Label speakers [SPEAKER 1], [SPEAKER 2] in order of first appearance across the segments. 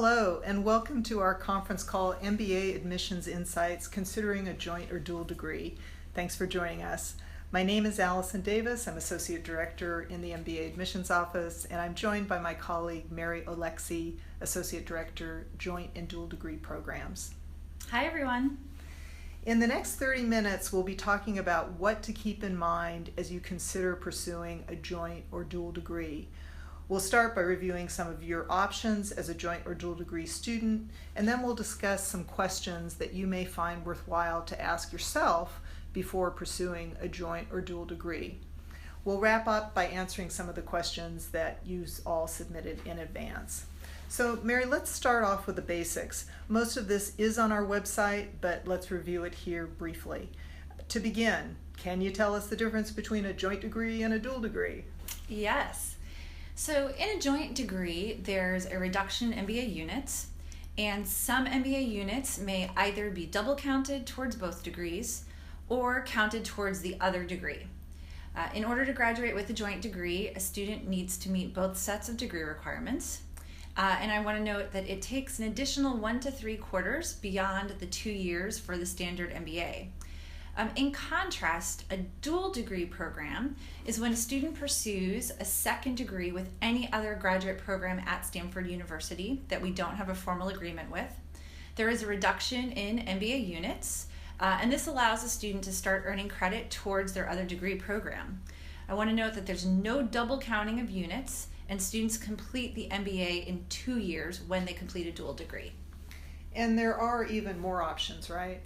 [SPEAKER 1] Hello, and welcome to our conference call, MBA Admissions Insights, Considering a Joint or Dual Degree. Thanks for joining us. My name is Allison Davis. I'm Associate Director in the MBA Admissions Office, and I'm joined by my colleague, Mary Oleksy, Associate Director, Joint and Dual Degree Programs.
[SPEAKER 2] Hi, everyone.
[SPEAKER 1] In the next 30 minutes, we'll be talking about what to keep in mind as you consider pursuing a joint or dual degree. We'll start by reviewing some of your options as a joint or dual degree student, and then we'll discuss some questions that you may find worthwhile to ask yourself before pursuing a joint or dual degree. We'll wrap up by answering some of the questions that you all submitted in advance. So, Mary, let's start off with the basics. Most of this is on our website, but let's review it here briefly. To begin, can you tell us the difference between a joint degree and a dual degree?
[SPEAKER 2] Yes. So in a joint degree, there's a reduction in MBA units, and some MBA units may either be double counted towards both degrees or counted towards the other degree. In order to graduate with a joint degree, a student needs to meet both sets of degree requirements. And I want to note that it takes an additional 1 to 3 quarters beyond the 2 years for the standard MBA. In contrast, a dual degree program is when a student pursues a second degree with any other graduate program at Stanford University that we don't have a formal agreement with. There is a reduction in MBA units, and this allows a student to start earning credit towards their other degree program. I want to note that there's no double counting of units, and students complete the MBA in 2 years when they complete a dual degree.
[SPEAKER 1] And there are even more options, right?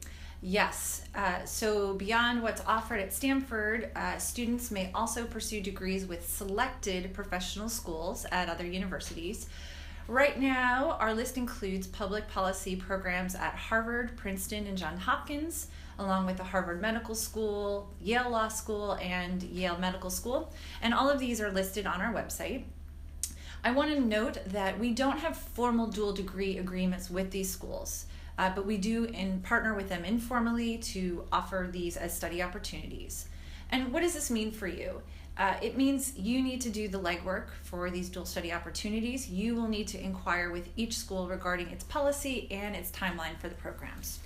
[SPEAKER 2] Yes. So beyond what's offered at Stanford, students may also pursue degrees with selected professional schools at other universities. Right now, our list includes public policy programs at Harvard, Princeton, and Johns Hopkins, along with the Harvard Medical School, Yale Law School, and Yale Medical School. And all of these are listed on our website. I want to note that we don't have formal dual degree agreements with these schools. But we do partner with them informally to offer these as study opportunities. And what does this mean for you? It means you need to do the legwork for these dual study opportunities. You will need to inquire with each school regarding its policy and its timeline for the programs.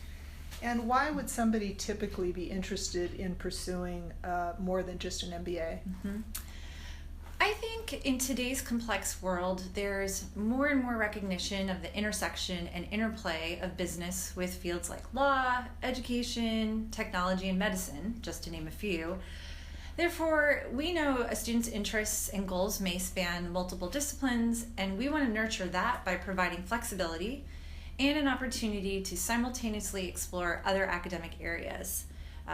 [SPEAKER 1] And why would somebody typically be interested in pursuing more than just an MBA?
[SPEAKER 2] Mm-hmm. I think in today's complex world, there's more and more recognition of the intersection and interplay of business with fields like law, education, technology, and medicine, just to name a few. Therefore, we know a student's interests and goals may span multiple disciplines, and we want to nurture that by providing flexibility and an opportunity to simultaneously explore other academic areas.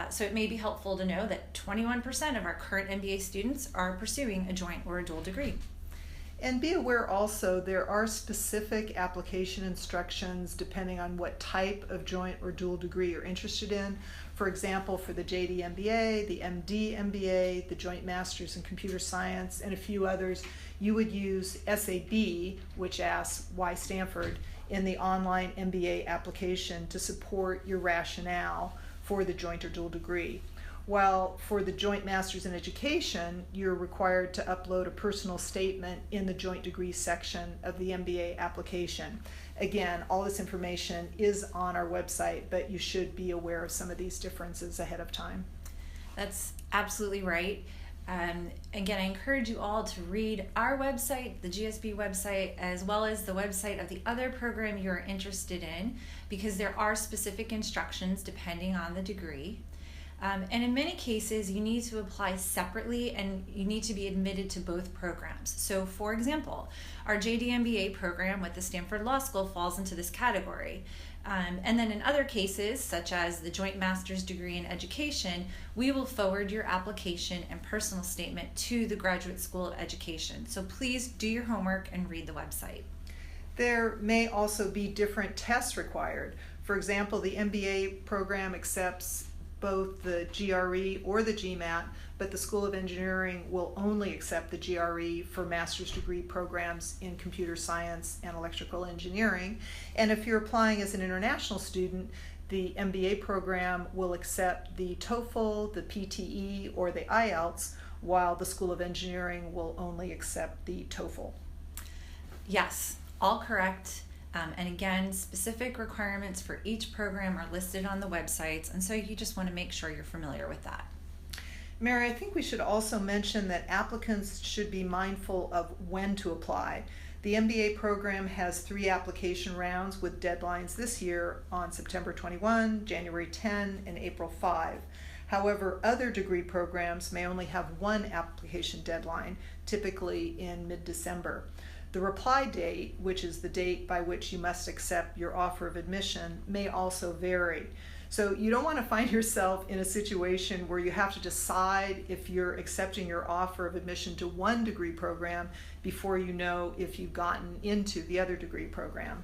[SPEAKER 2] So it may be helpful to know that 21% of our current MBA students are pursuing a joint or a dual degree.
[SPEAKER 1] And be aware also there are specific application instructions depending on what type of joint or dual degree you're interested in. For example, for the JD MBA, the MD MBA, the Joint Masters in Computer Science, and a few others, you would use SAB, which asks why Stanford, in the online MBA application to support your rationale for the joint or dual degree. While for the Joint Masters in Education, you're required to upload a personal statement in the joint degree section of the MBA application. Again, all this information is on our website, but you should be aware of some of these differences ahead of time.
[SPEAKER 2] That's absolutely right. Again, I encourage you all to read our website, the GSB website, as well as the website of the other program you're interested in, because there are specific instructions depending on the degree. And in many cases, you need to apply separately and you need to be admitted to both programs. So for example, our JD MBA program with the Stanford Law School falls into this category. And then in other cases, such as the Joint Master's degree in Education, we will forward your application and personal statement to the Graduate School of Education. So please do your homework and read the website.
[SPEAKER 1] There may also be different tests required. For example, the MBA program accepts both the GRE or the GMAT, but the School of Engineering will only accept the GRE for master's degree programs in computer science and electrical engineering. And if you're applying as an international student, the MBA program will accept the TOEFL, the PTE, or the IELTS, while the School of Engineering will only accept the TOEFL.
[SPEAKER 2] Yes, all correct. And again, specific requirements for each program are listed on the websites, and so you just want to make sure you're familiar with that.
[SPEAKER 1] Mary, I think we should also mention that applicants should be mindful of when to apply. The MBA program has 3 application rounds with deadlines this year on September 21, January 10, and April 5. However, other degree programs may only have 1 application deadline, typically in mid-December. The reply date, which is the date by which you must accept your offer of admission, may also vary. So you don't want to find yourself in a situation where you have to decide if you're accepting your offer of admission to one degree program before you know if you've gotten into the other degree program.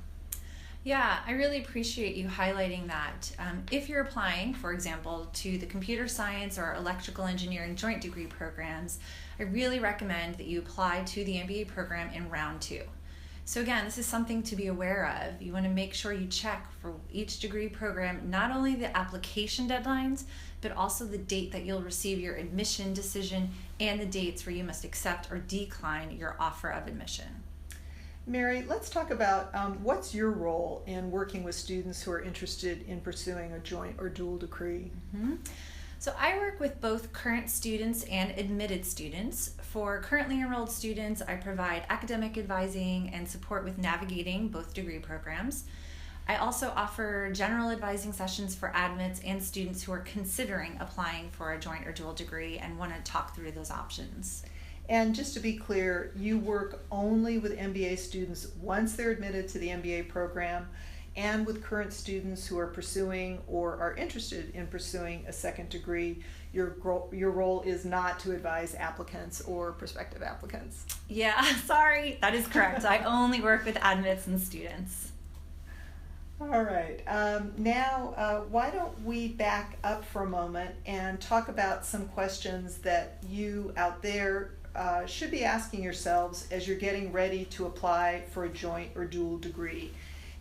[SPEAKER 2] Yeah, I really appreciate you highlighting that. If you're applying, for example, to the computer science or electrical engineering joint degree programs, I really recommend that you apply to the MBA program in round 2. So again, this is something to be aware of. You want to make sure you check for each degree program, not only the application deadlines, but also the date that you'll receive your admission decision and the dates where you must accept or decline your offer of admission.
[SPEAKER 1] Mary, let's talk about what's your role in working with students who are interested in pursuing a joint or dual degree?
[SPEAKER 2] So I work with both current students and admitted students. For currently enrolled students, I provide academic advising and support with navigating both degree programs. I also offer general advising sessions for admits and students who are considering applying for a joint or dual degree and want to talk through those options.
[SPEAKER 1] And just to be clear, you work only with MBA students once they're admitted to the MBA program, and with current students who are pursuing or are interested in pursuing a second degree. Your role is not to advise applicants or prospective applicants.
[SPEAKER 2] Yeah, sorry, that is correct. I only work with admits and students.
[SPEAKER 1] All right, now why don't we back up for a moment and talk about some questions that you out there should be asking yourselves as you're getting ready to apply for a joint or dual degree.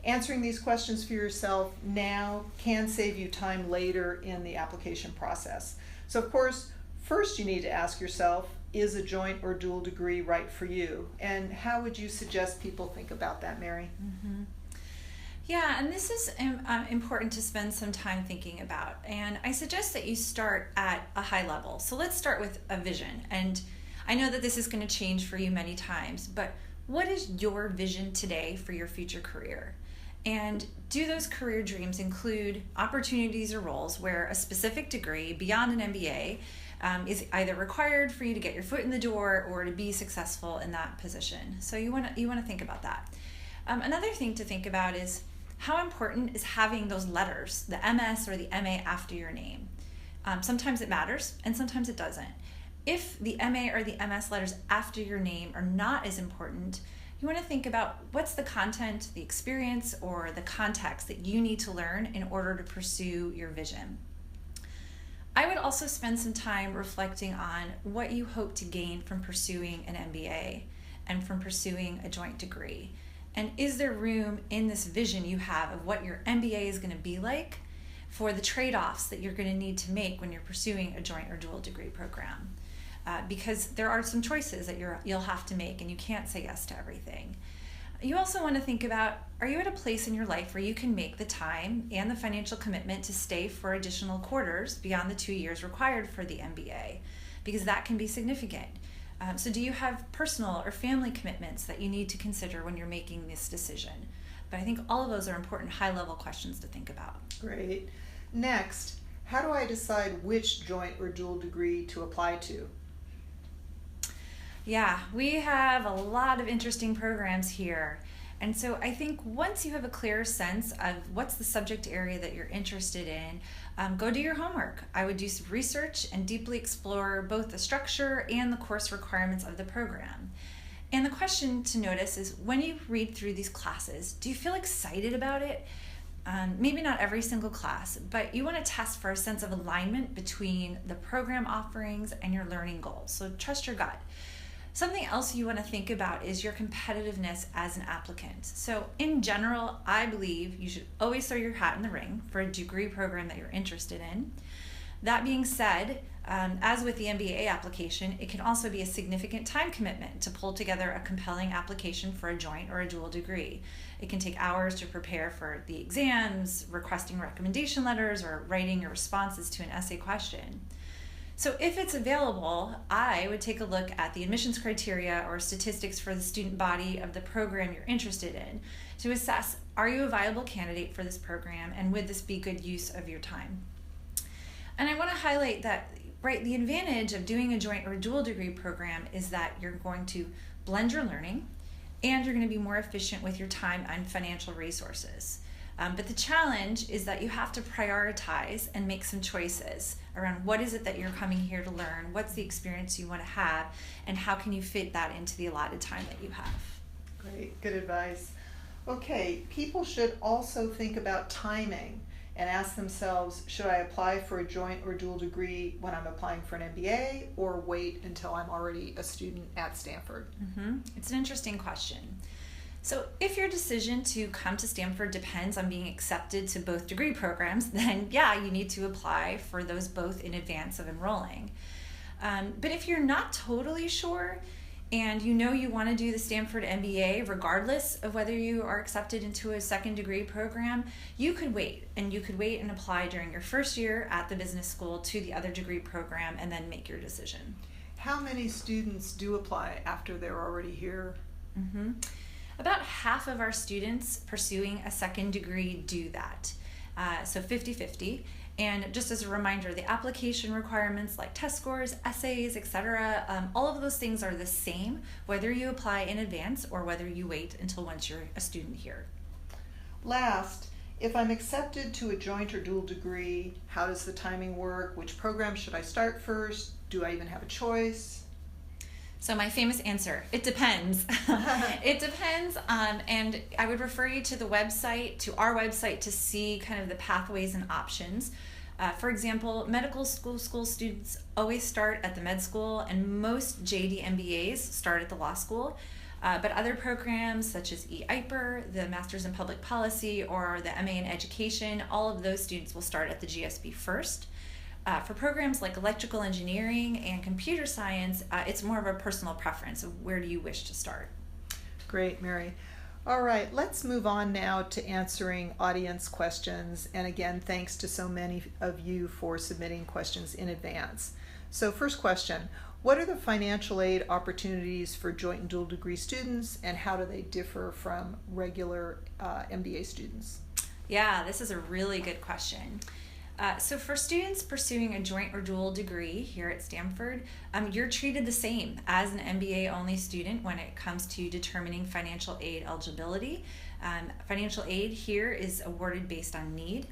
[SPEAKER 1] Answering these questions for yourself now can save you time later in the application process. So of course, first you need to ask yourself, is a joint or dual degree right for you? And how would you suggest people think about that, Mary?
[SPEAKER 2] Yeah, and this is important to spend some time thinking about. And I suggest that you start at a high level. So let's start with a vision. And I know that this is going to change for you many times, but what is your vision today for your future career? And do those career dreams include opportunities or roles where a specific degree beyond an MBA is either required for you to get your foot in the door or to be successful in that position? So you want to think about that. Another thing to think about is how important is having those letters, the MS or the MA after your name. Sometimes it matters and sometimes it doesn't. If the MA or the MS letters after your name are not as important, you want to think about what's the content, the experience, or the context that you need to learn in order to pursue your vision. I would also spend some time reflecting on what you hope to gain from pursuing an MBA and from pursuing a joint degree. And is there room in this vision you have of what your MBA is going to be like for the trade-offs that you're going to need to make when you're pursuing a joint or dual degree program? Because there are some choices that you'll have to make, and you can't say yes to everything. You also want to think about, are you at a place in your life where you can make the time and the financial commitment to stay for additional quarters beyond the 2 years required for the MBA? Because that can be significant. So do you have personal or family commitments that you need to consider when you're making this decision? But I think all of those are important high-level questions to think about.
[SPEAKER 1] Great. Next, how do I decide which joint or dual degree to apply to?
[SPEAKER 2] Yeah, we have a lot of interesting programs here. And so I think once you have a clear sense of what's the subject area that you're interested in, go do your homework. I would do some research and deeply explore both the structure and the course requirements of the program. And the question to notice is, when you read through these classes, do you feel excited about it? Maybe not every single class, but you want to test for a sense of alignment between the program offerings and your learning goals. So trust your gut. Something else you want to think about is your competitiveness as an applicant. So in general, I believe you should always throw your hat in the ring for a degree program that you're interested in. That being said, As with the MBA application, it can also be a significant time commitment to pull together a compelling application for a joint or a dual degree. It can take hours to prepare for the exams, requesting recommendation letters, or writing your responses to an essay question. So if it's available, I would take a look at the admissions criteria or statistics for the student body of the program you're interested in to assess, are you a viable candidate for this program, and would this be good use of your time? And I want to highlight that, right, the advantage of doing a joint or dual degree program is that you're going to blend your learning and you're going to be more efficient with your time and financial resources. But the challenge is that you have to prioritize and make some choices around what is it that you're coming here to learn, what's the experience you want to have, and how can you fit that into the allotted time that you have.
[SPEAKER 1] Great, good advice. Okay, people should also think about timing and ask themselves, should I apply for a joint or dual degree when I'm applying for an MBA, or wait until I'm already a student at Stanford?
[SPEAKER 2] It's an interesting question. So if your decision to come to Stanford depends on being accepted to both degree programs, then yeah, you need to apply for those both in advance of enrolling. But if you're not totally sure, and you know you want to do the Stanford MBA regardless of whether you are accepted into a second degree program, you could wait. And you could wait and apply during your first year at the business school to the other degree program and then make your decision.
[SPEAKER 1] How many students do apply after they're already here?
[SPEAKER 2] About half of our students pursuing a second degree do that. So 50-50. And just as a reminder, the application requirements like test scores, essays, etc., all of those things are the same, whether you apply in advance or whether you wait until once you're a student here.
[SPEAKER 1] Last, if I'm accepted to a joint or dual degree, how does the timing work? Which program should I start first? Do I even have a choice?
[SPEAKER 2] So my famous answer, it depends. It depends, and I would refer you to the website, to our website, to see kind of the pathways and options. For example, medical school students always start at the med school, and most JD MBAs start at the law school. But other programs such as EIPR, the Masters in Public Policy, or the MA in Education, all of those students will start at the GSB first. For programs like electrical engineering and computer science, it's more of a personal preference of where do you wish to start.
[SPEAKER 1] Great, Mary. All right, let's move on now to answering audience questions. And again, thanks to so many of you for submitting questions in advance. So first question, what are the financial aid opportunities for joint and dual degree students, and how do they differ from regular MBA students?
[SPEAKER 2] Yeah, this is a really good question. So for students pursuing a joint or dual degree here at Stanford, you're treated the same as an MBA-only student when it comes to determining financial aid eligibility. Financial aid here is awarded based on need.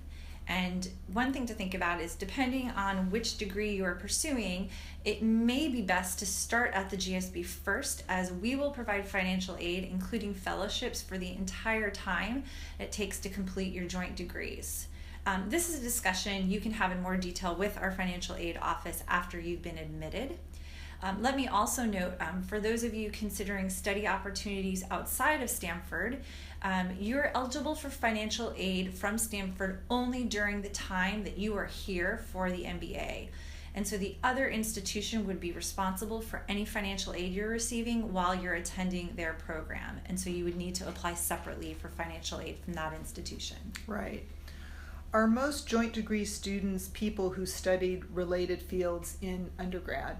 [SPEAKER 2] And one thing to think about is, depending on which degree you are pursuing, it may be best to start at the GSB first, as we will provide financial aid, including fellowships, for the entire time it takes to complete your joint degrees. This is a discussion you can have in more detail with our financial aid office after you've been admitted. Let me also note, for those of you considering study opportunities outside of Stanford, you're eligible for financial aid from Stanford only during the time that you are here for the MBA. And so the other institution would be responsible for any financial aid you're receiving while you're attending their program. And so you would need to apply separately for financial aid from that institution.
[SPEAKER 1] Right. Are most joint degree students people who studied related fields in undergrad?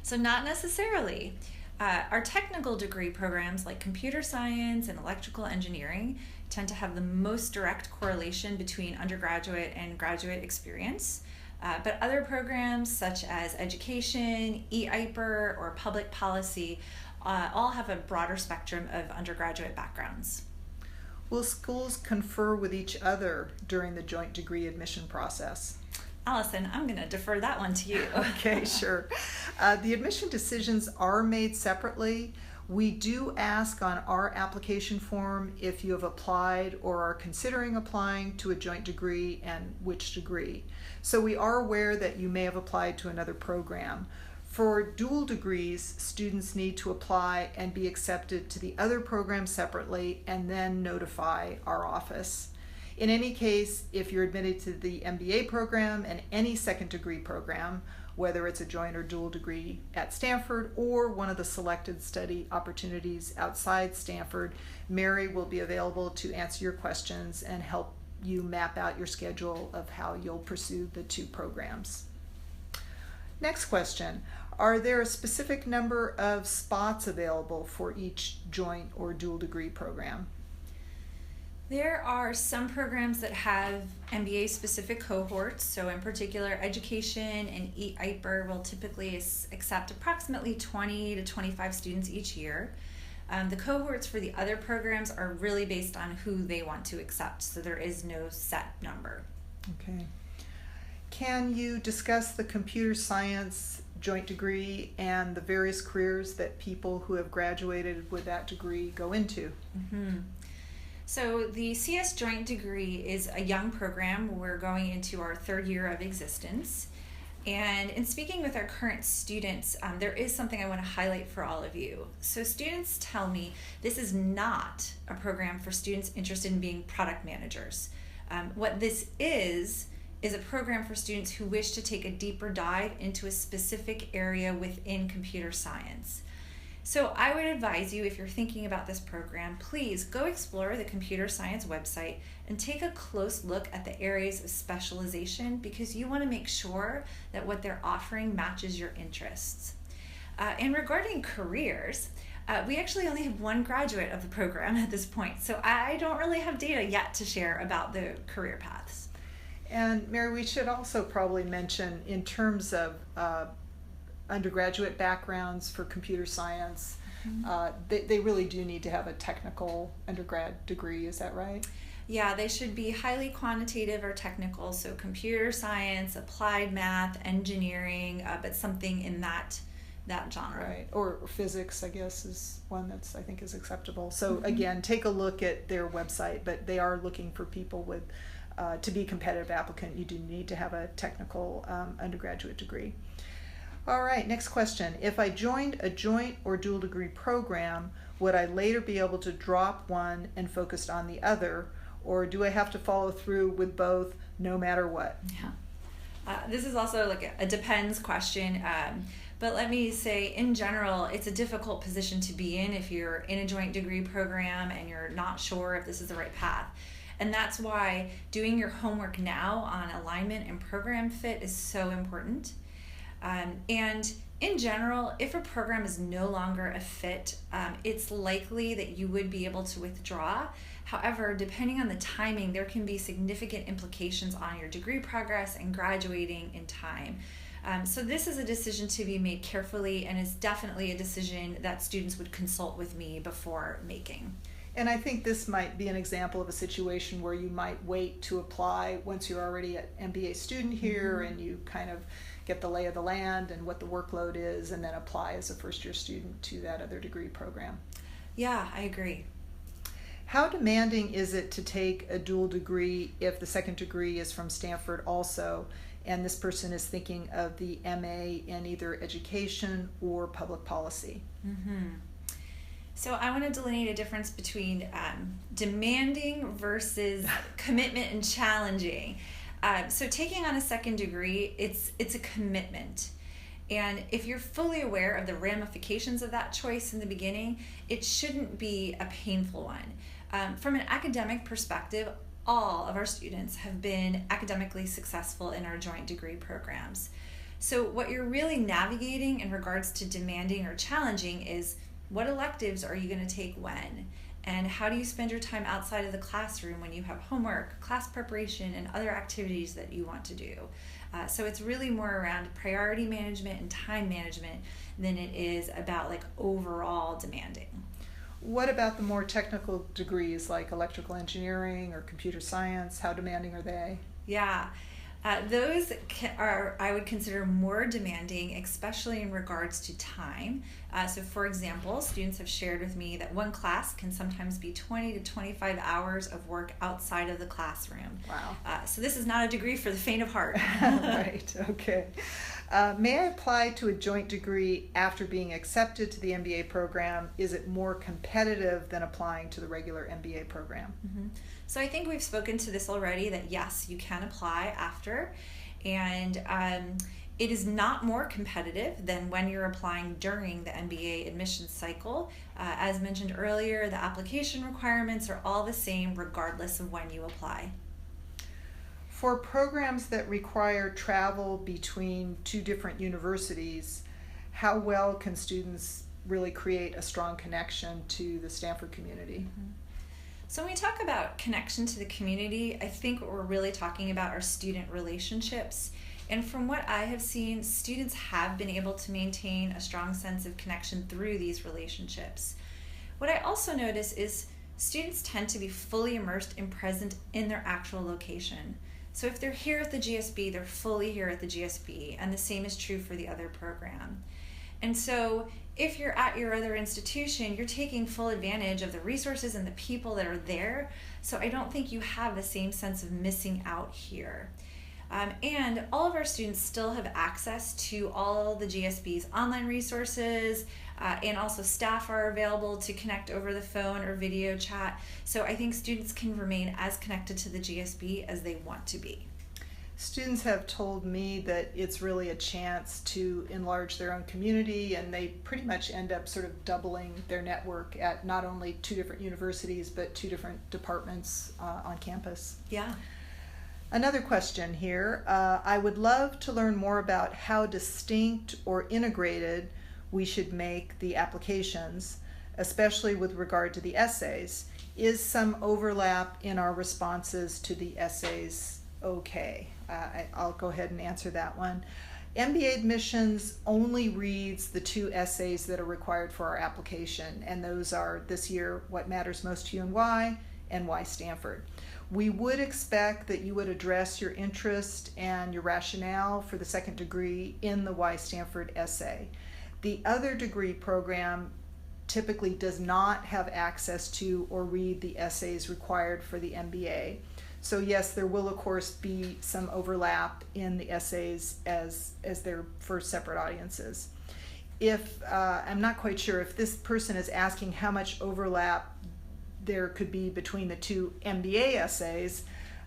[SPEAKER 2] So not necessarily. Our technical degree programs like computer science and electrical engineering tend to have the most direct correlation between undergraduate and graduate experience. But other programs such as education, EIPR, or public policy all have a broader spectrum of undergraduate backgrounds.
[SPEAKER 1] Will schools confer with each other during the joint degree admission process?
[SPEAKER 2] Allison, I'm going to defer that one to you.
[SPEAKER 1] Okay, sure. The admission decisions are made separately. We do ask on our application form if you have applied or are considering applying to a joint degree and which degree. So we are aware that you may have applied to another program. For dual degrees, students need to apply and be accepted to the other program separately and then notify our office. In any case, if you're admitted to the MBA program and any second degree program, whether it's a joint or dual degree at Stanford or one of the selected study opportunities outside Stanford. Mary will be available to answer your questions and help you map out your schedule of how you'll pursue the two programs. Next question. Are there a specific number of spots available for each joint or dual degree program?
[SPEAKER 2] There are some programs that have MBA-specific cohorts. So in particular, education and EIPR will typically accept approximately 20 to 25 students each year. The cohorts for the other programs are really based on who they want to accept, so there is no set number.
[SPEAKER 1] Okay. Can you discuss the computer science joint degree and the various careers that people who have graduated with that degree go into?
[SPEAKER 2] Mm-hmm. So the CS joint degree is a young program. We're going into our third year of existence. And in speaking with our current students, there is something I want to highlight for all of you. So students tell me this is not a program for students interested in being product managers. What this is a program for students who wish to take a deeper dive into a specific area within computer science. So I would advise you, if you're thinking about this program, please go explore the computer science website and take a close look at the areas of specialization, because you want to make sure that what they're offering matches your interests. And regarding careers, we actually only have one graduate of the program at this point, so I don't really have data yet to share about the career paths.
[SPEAKER 1] And Mary, we should also probably mention, in terms of undergraduate backgrounds for computer science, they really do need to have a technical undergrad degree, is that right?
[SPEAKER 2] Yeah, they should be highly quantitative or technical, so computer science, applied math, engineering, but something in that genre.
[SPEAKER 1] Right, or physics, I guess, is one that's, I think, is acceptable. So again, take a look at their website, but they are looking for people with, to be a competitive applicant, you do need to have a technical undergraduate degree. All right, next question. If I joined a joint or dual degree program, would I later be able to drop one and focus on the other, or do I have to follow through with both no matter what?
[SPEAKER 2] Yeah. This is also like a depends question, but let me say, in general, it's a difficult position to be in if you're in a joint degree program and you're not sure if this is the right path. And that's why doing your homework now on alignment and program fit is so important. And in general, if a program is no longer a fit, it's likely that you would be able to withdraw. However, depending on the timing, there can be significant implications on your degree progress and graduating in time. So this is a decision to be made carefully, and is definitely a decision that students would consult with me before making.
[SPEAKER 1] And I think this might be an example of a situation where you might wait to apply once you're already an MBA student here and you kind of get the lay of the land and what the workload is, and then apply as a first-year student to that other degree program.
[SPEAKER 2] Yeah, I agree.
[SPEAKER 1] How demanding is it to take a dual degree if the second degree is from Stanford also, and this person is thinking of the MA in either education or public policy?
[SPEAKER 2] So I want to delineate a difference between demanding versus commitment and challenging. So taking on a second degree, it's a commitment. And if you're fully aware of the ramifications of that choice in the beginning, it shouldn't be a painful one. From an academic perspective, all of our students have been academically successful in our joint degree programs. So what you're really navigating in regards to demanding or challenging is, what electives are you going to take when? And how do you spend your time outside of the classroom when you have homework, class preparation, and other activities that you want to do? So it's really more around priority management and time management than it is about like overall demanding.
[SPEAKER 1] What about the more technical degrees like electrical engineering or computer science? How demanding are they?
[SPEAKER 2] Yeah. Those are, I would consider, more demanding, especially in regards to time. So for example, students have shared with me that one class can sometimes be 20 to 25 hours of work outside of the classroom.
[SPEAKER 1] Wow.
[SPEAKER 2] So this is not a degree for the faint of heart.
[SPEAKER 1] Right, okay. May I apply to a joint degree after being accepted to the MBA program? Is it more competitive than applying to the regular MBA program?
[SPEAKER 2] So I think we've spoken to this already, that yes, you can apply after. And It is not more competitive than when you're applying during the MBA admissions cycle. As mentioned earlier, the application requirements are all the same regardless of when you apply.
[SPEAKER 1] For programs that require travel between two different universities, how well can students really create a strong connection to the Stanford community?
[SPEAKER 2] So when we talk about connection to the community, I think what we're really talking about are student relationships. And from what I have seen, students have been able to maintain a strong sense of connection through these relationships. What I also notice is students tend to be fully immersed and present in their actual location. So if they're here at the GSB, they're fully here at the GSB, and the same is true for the other program. And so if you're at your other institution, you're taking full advantage of the resources and the people that are there. So I don't think you have the same sense of missing out here. And all of our students still have access to all the GSB's online resources, and also staff are available to connect over the phone or video chat. So I think students can remain as connected to the GSB as they want to be.
[SPEAKER 1] Students have told me that it's really a chance to enlarge their own community, and they pretty much end up sort of doubling their network at not only two different universities, but two different departments on campus.
[SPEAKER 2] Yeah.
[SPEAKER 1] Another question here. I would love to learn more about how distinct or integrated we should make the applications, especially with regard to the essays. Is some overlap in our responses to the essays okay? I'll go ahead and answer that one. MBA admissions only reads the two essays that are required for our application, and those are this year, What Matters Most to You and Why Stanford. We would expect that you would address your interest and your rationale for the second degree in the Why Stanford essay. The other degree program typically does not have access to or read the essays required for the MBA. So yes, there will of course be some overlap in the essays as they're for separate audiences. If I'm not quite sure if this person is asking how much overlap there could be between the two MBA essays,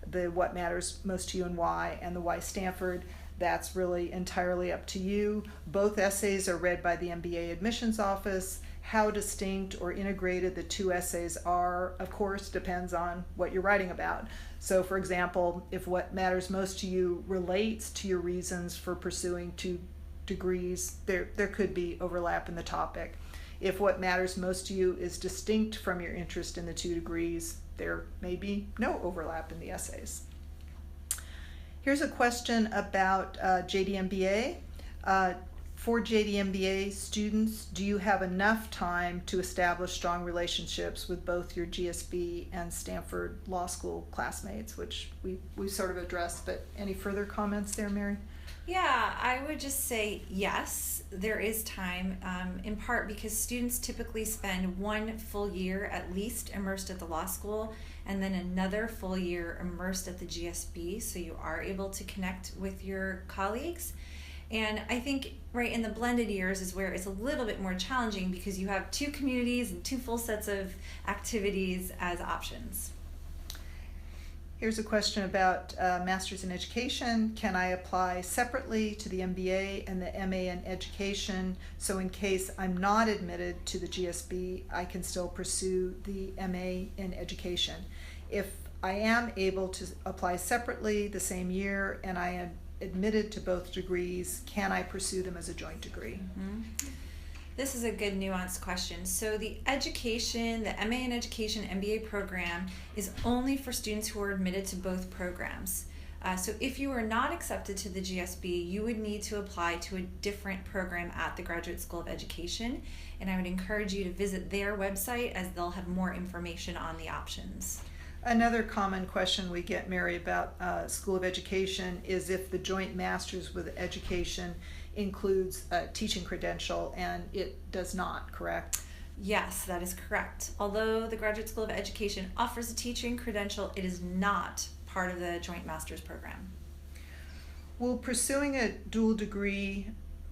[SPEAKER 1] the What Matters Most to You and the Why Stanford, that's really entirely up to you. Both essays are read by the MBA admissions office. How distinct or integrated the two essays are, of course, depends on what you're writing about. So for example, if What Matters Most to You relates to your reasons for pursuing two degrees, there could be overlap in the topic. If what matters most to you is distinct from your interest in the two degrees, there may be no overlap in the essays. Here's a question about JD MBA. For JD MBA students, do you have enough time to establish strong relationships with both your GSB and Stanford Law School classmates, which we sort of addressed, but any further comments there, Mary?
[SPEAKER 2] Yeah, I would just say yes, there is time, in part because students typically spend 1 full year at least immersed at the law school, and then another full year immersed at the GSB, so you are able to connect with your colleagues. And I think right in the blended years is where it's a little bit more challenging because you have two communities and two full sets of activities as options.
[SPEAKER 1] Here's a question about Master's in Education. Can I apply separately to the MBA and the MA in Education? So in case I'm not admitted to the GSB, I can still pursue the MA in Education. If I am able to apply separately the same year and I am admitted to both degrees, can I pursue them as a joint degree?
[SPEAKER 2] Mm-hmm. This is a good nuanced question. So the education, the MA in Education MBA program is only for students who are admitted to both programs. So if you are not accepted to the GSB, you would need to apply to a different program at the Graduate School of Education. And I would encourage you to visit their website as they'll have more information on the options.
[SPEAKER 1] Another common question we get, Mary, about School of Education is if the joint master's with education includes a teaching credential, and it does not, correct?
[SPEAKER 2] Yes, that is correct. Although the Graduate School of Education offers a teaching credential, it is not part of the joint master's program.
[SPEAKER 1] Will pursuing a dual degree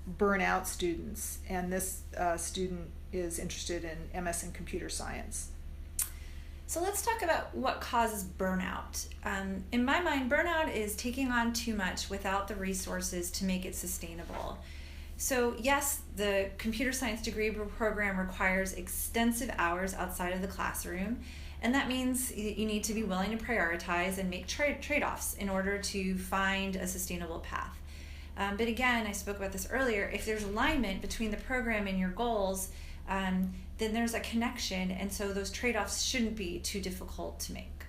[SPEAKER 1] burn out students? And this student is interested in MS in computer science.
[SPEAKER 2] So let's talk about what causes burnout. In my mind, burnout is taking on too much without the resources to make it sustainable. So yes, the computer science degree program requires extensive hours outside of the classroom, and that means you need to be willing to prioritize and make trade-offs in order to find a sustainable path. But again, I spoke about this earlier, if there's alignment between the program and your goals, then there's a connection, and so those trade-offs shouldn't be too difficult to make.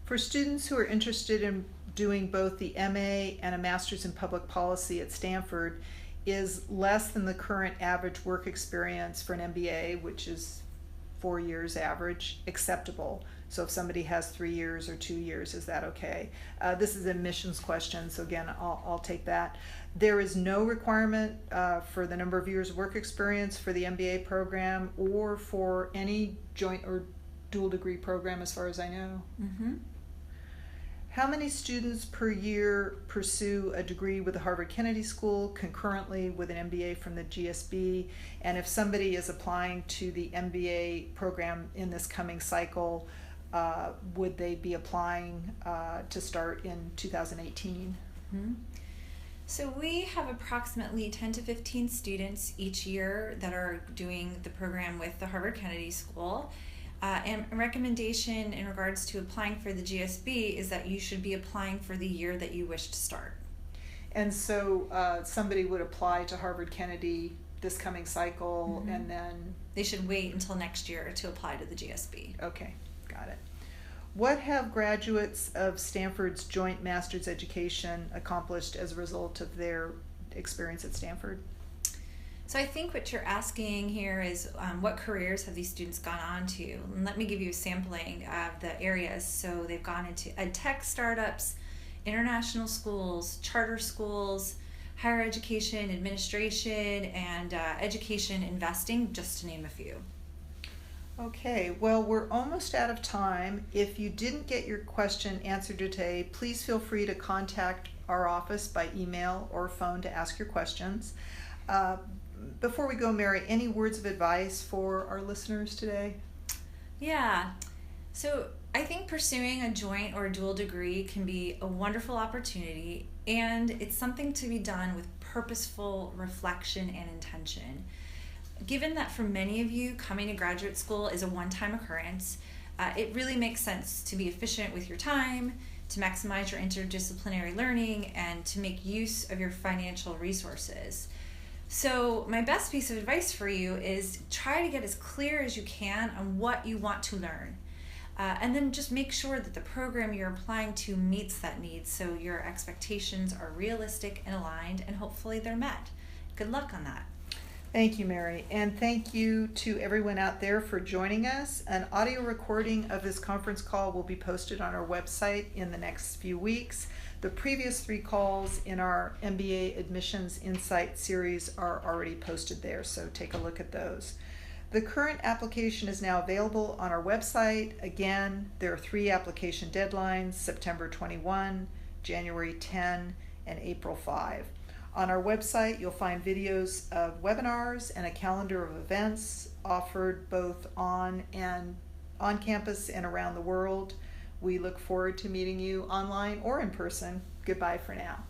[SPEAKER 1] For students who are interested in doing both the MA and a Master's in Public Policy at Stanford, is less than the current average work experience for an MBA, which is 4 years average, acceptable? So if somebody has 3 years or 2 years, is that okay? This is an admissions question, so again, I'll take that. There is no requirement for the number of years of work experience for the MBA program or for any joint or dual degree program, as far as I know.
[SPEAKER 2] Mm-hmm.
[SPEAKER 1] How many students per year pursue a degree with the Harvard Kennedy School concurrently with an MBA from the GSB? And if somebody is applying to the MBA program in this coming cycle, would they be applying to start in 2018?
[SPEAKER 2] Mm-hmm. So we have approximately 10 to 15 students each year that are doing the program with the Harvard Kennedy School. And a recommendation in regards to applying for the GSB is that you should be applying for the year that you wish to start.
[SPEAKER 1] And so somebody would apply to Harvard Kennedy this coming cycle,
[SPEAKER 2] Mm-hmm.
[SPEAKER 1] and then
[SPEAKER 2] they should wait until next year to apply to the GSB.
[SPEAKER 1] Okay, got it. What have graduates of Stanford's Joint Master's Education accomplished as a result of their experience at Stanford?
[SPEAKER 2] So I think what you're asking here is what careers have these students gone on to? And let me give you a sampling of the areas. So they've gone into ed tech startups, international schools, charter schools, higher education administration, and education investing, just to name a few.
[SPEAKER 1] Okay, well, we're almost out of time. If you didn't get your question answered today, please feel free to contact our office by email or phone to ask your questions. Before we go, Mary, any words of advice for our listeners today?
[SPEAKER 2] Yeah, so I think pursuing a joint or dual degree can be a wonderful opportunity, and it's something to be done with purposeful reflection and intention. Given that for many of you, coming to graduate school is a one-time occurrence, it really makes sense to be efficient with your time, to maximize your interdisciplinary learning, and to make use of your financial resources. So my best piece of advice for you is try to get as clear as you can on what you want to learn. And then just make sure that the program you're applying to meets that need, so your expectations are realistic and aligned, and hopefully they're met. Good luck on that.
[SPEAKER 1] Thank you, Mary, and thank you to everyone out there for joining us. An audio recording of this conference call will be posted on our website in the next few weeks. The previous 3 calls in our MBA Admissions Insight series are already posted there, so take a look at those. The current application is now available on our website. Again, there are 3 application deadlines: September 21, January 10, and April 5. On our website, you'll find videos of webinars and a calendar of events offered both on campus and around the world. We look forward to meeting you online or in person. Goodbye for now.